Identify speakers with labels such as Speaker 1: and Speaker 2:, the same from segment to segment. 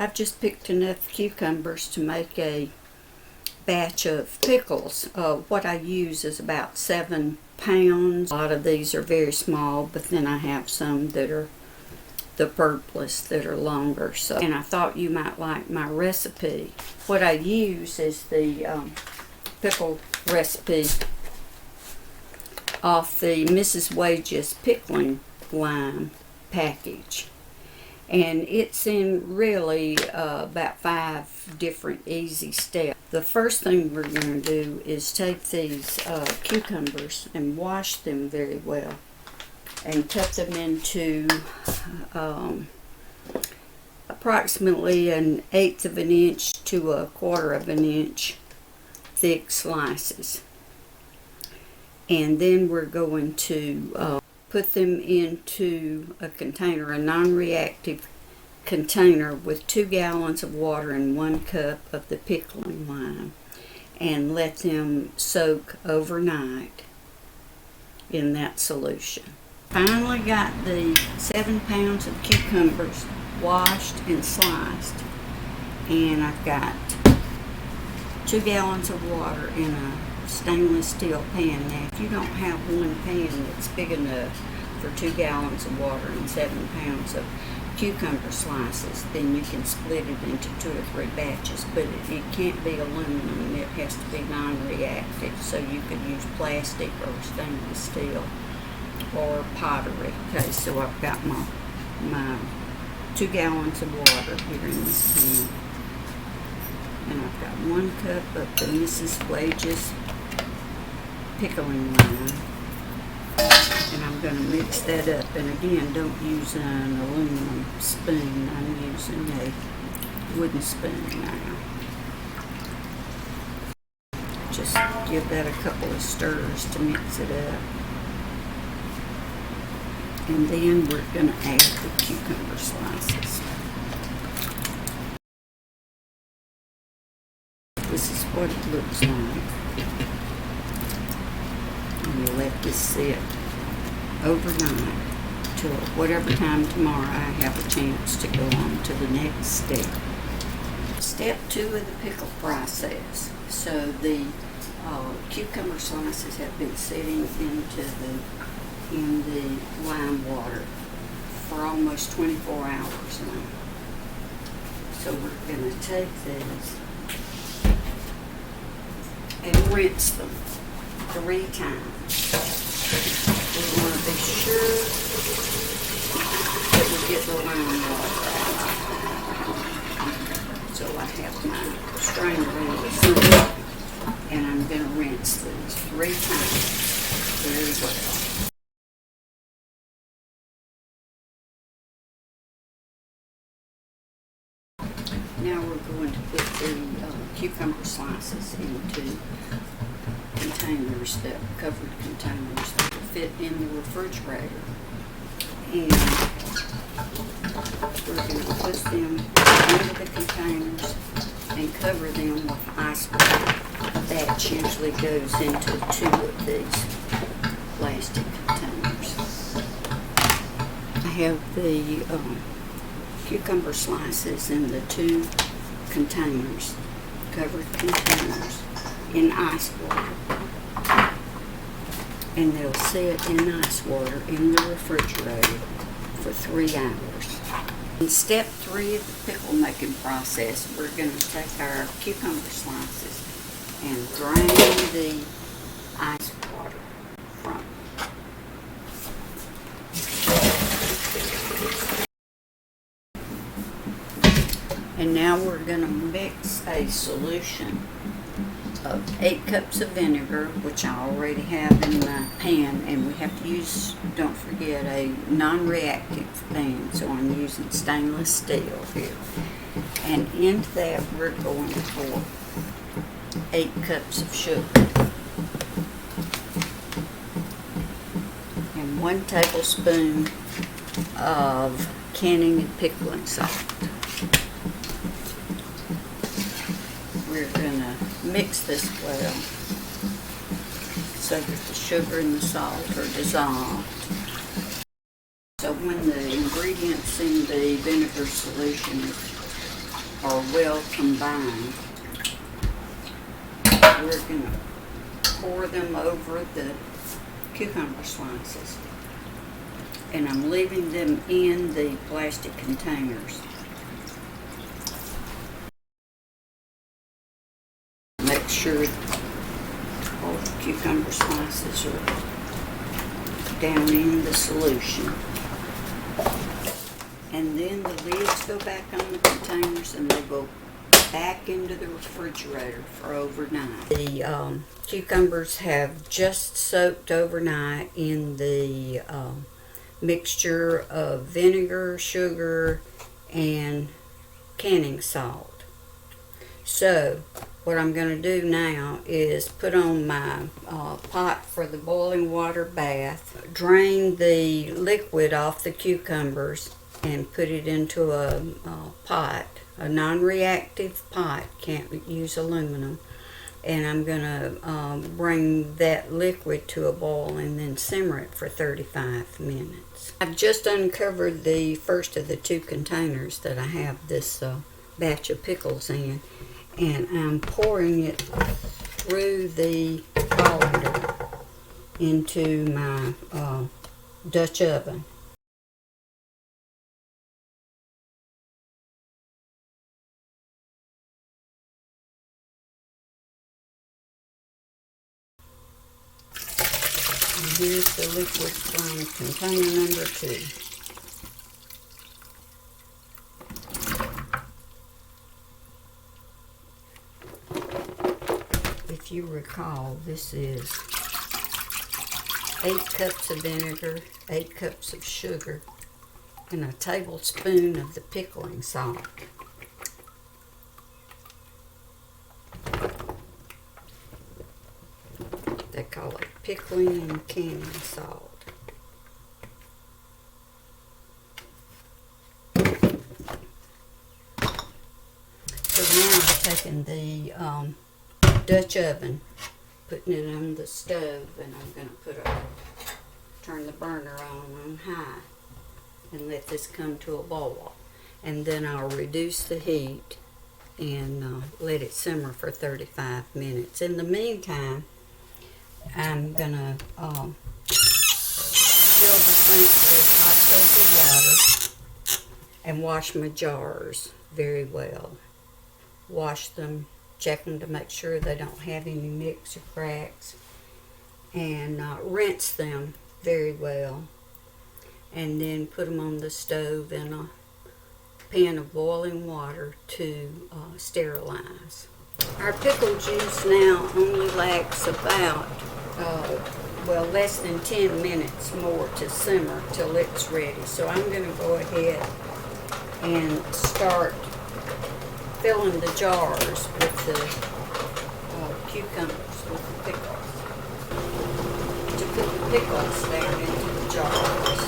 Speaker 1: I've just picked enough cucumbers to make a batch of pickles. What I use is about 7 pounds. A lot of these are very small, but then I have some that are the purplest that are longer. And I thought you might like my recipe. What I use is the pickle recipe off the Mrs. Wage's Pickling Lime package. And it's in really about 5 different easy steps. The first thing we're going to do is take these cucumbers and wash them very well and cut them into approximately 1/8 of an inch to 1/4 of an inch thick slices. And then we're going to put them into a container, a non-reactive container with 2 gallons of water and 1 cup of the pickling lime, and let them soak overnight in that solution. Finally got the 7 pounds of cucumbers washed and sliced, and I've got 2 gallons of water in a stainless steel pan. Now, if you don't have one pan that's big enough for 2 gallons of water and 7 pounds of cucumber slices, then you can split it into 2 or 3 batches, but it can't be aluminum. It has to be non-reactive, so you could use plastic or stainless steel or pottery. Okay, so I've got my 2 gallons of water here in this pan, and I've got 1 cup of the Mrs. Wage's Pickling Lime, and I'm going to mix that up. And again, don't use an aluminum spoon. I'm using a wooden spoon now. Just give that a couple of stirs to mix it up. And then we're going to add the cucumber slices. This is what it looks like. And you let this sit overnight till whatever time tomorrow I have a chance to go on to the next step. Step 2 of the pickle process. So the cucumber slices have been sitting in the lime water for almost 24 hours now. So we're going to take these and rinse them 3 times. We want to be sure that we get the lime water out. So I have my strainer in the sink, and I'm going to rinse these 3 times very well. Now we're going to put the cucumber slices into containers, covered containers that will fit in the refrigerator. And we're going to put them into the containers and cover them with ice water. That usually goes into 2 of these plastic containers. I have the cucumber slices in the 2 containers, covered containers, in ice water, and they'll sit in ice water in the refrigerator for 3 hours. In step 3 of the pickle making process, we're going to take our cucumber slices and drain the ice water from them. And now we're going to mix a solution of 8 cups of vinegar, which I already have in my pan, and we have to use, don't forget, a non-reactive pan, so I'm using stainless steel here. And into that we're going to pour 8 cups of sugar and 1 tablespoon of canning and pickling salt. We're going to mix this well so that the sugar and the salt are dissolved. So when the ingredients in the vinegar solution are well combined, we're going to pour them over the cucumber slices. And I'm leaving them in the plastic containers. Make sure all the cucumber slices are down in the solution. And then the lids go back on the containers and they go back into the refrigerator for overnight. The cucumbers have just soaked overnight in the mixture of vinegar, sugar, and canning salt. So what I'm going to do now is put on my pot for the boiling water bath, drain the liquid off the cucumbers, and put it into a pot, a non-reactive pot, can't use aluminum. And I'm going to bring that liquid to a boil and then simmer it for 35 minutes. I've just uncovered the first of the 2 containers that I have this batch of pickles in, and I'm pouring it through the colander into my Dutch oven. And here's the liquid from container number 2. If you recall, this is 8 cups of vinegar, 8 cups of sugar, and a tablespoon of the pickling salt. They call it pickling and canning salt. So now I've taken the Dutch oven, putting it on the stove, and I'm going to turn the burner on high and let this come to a boil. And then I'll reduce the heat and let it simmer for 35 minutes. In the meantime, I'm going to fill the sink with hot soapy water and wash my jars very well. Wash them, check them to make sure they don't have any nicks or cracks, and rinse them very well. And then put them on the stove in a pan of boiling water to sterilize. Our pickle juice now only lacks about less than 10 minutes more to simmer till it's ready. So I'm going to go ahead and start filling the jars with the cucumbers, with the pickles. To put the pickles down into the jars.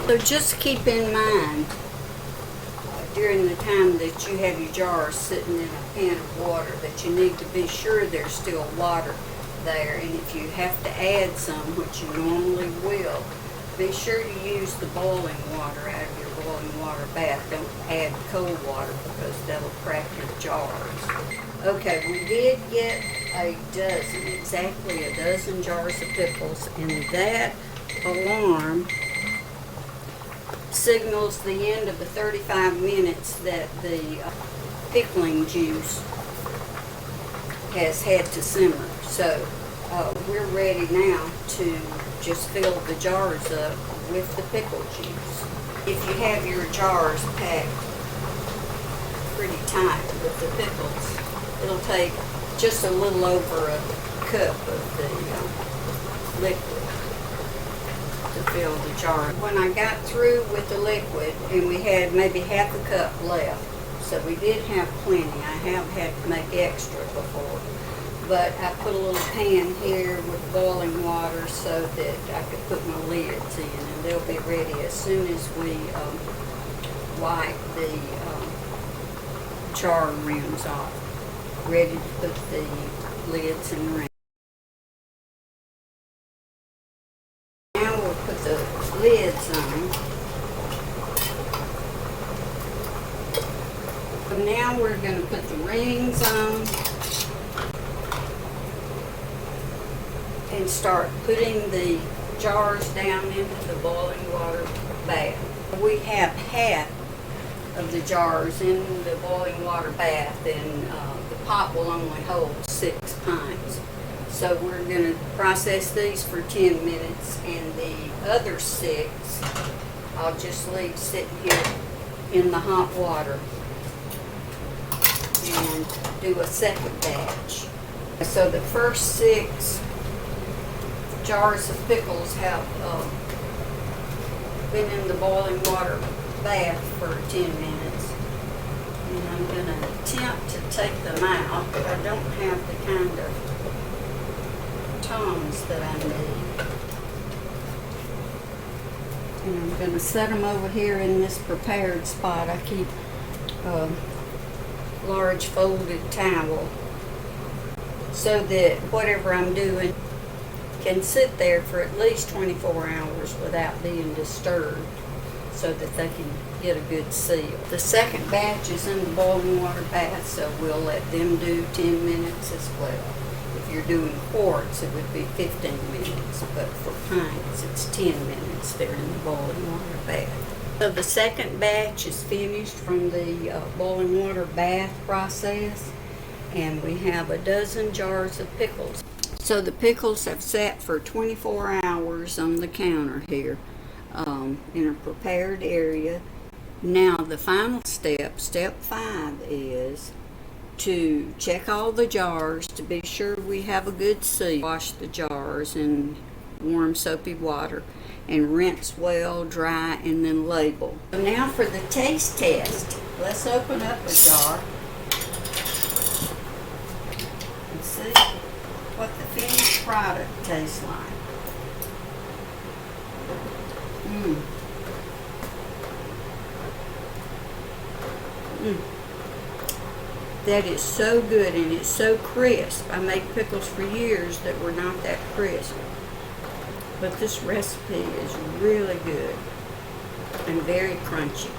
Speaker 1: So just keep in mind during the time that you have your jars sitting in a pan of water that you need to be sure there's still water there, and if you have to add some, which you normally will, be sure to use the boiling water out of your boiling water bath. Don't add cold water because that'll crack your jars. Okay, we did get exactly a dozen jars of pickles, and that alarm signals the end of the 35 minutes that the pickling juice has had to simmer. So we're ready now to just fill the jars up with the pickle juice. If you have your jars packed pretty tight with the pickles, it'll take just a little over a cup of the liquid to fill the jar. When I got through with the liquid, and we had maybe half a cup left, so we did have plenty. I have had to make extra before, but I put a little pan here with boiling water so that I could put my lids in, and they'll be ready as soon as we wipe the jar rims off. Ready to put the lids in the rim. Now we'll put the lids on now we're going to put the rings on and start putting the jars down into the boiling water bath. We have half of the jars in the boiling water bath, and the pot will only hold 6 pints. So we're going to process these for 10 minutes, and the other 6 I'll just leave sitting here in the hot water and do a second batch. So the first 6 jars of pickles have been in the boiling water bath for 10 minutes. And I'm going to attempt to take them out, but I don't have the kind of tongs that I need. And I'm going to set them over here in this prepared spot. I keep a large folded towel so that whatever I'm doing can sit there for at least 24 hours without being disturbed, so that they can get a good seal. The second batch is in the boiling water bath, so we'll let them do 10 minutes as well. If you're doing quarts, it would be 15 minutes, but for pints, it's 10 minutes. They're in the boiling water bath. So the second batch is finished from the boiling water bath process, and we have a dozen jars of pickles. So the pickles have sat for 24 hours on the counter here in a prepared area. Now the final step, step 5, is to check all the jars to be sure we have a good seal. Wash the jars in warm soapy water and rinse well, dry, and then label. So now for the taste test. Let's open up a jar and see what the finished product tastes like. That is so good, and it's so crisp. I made pickles for years that were not that crisp, but this recipe is really good and very crunchy.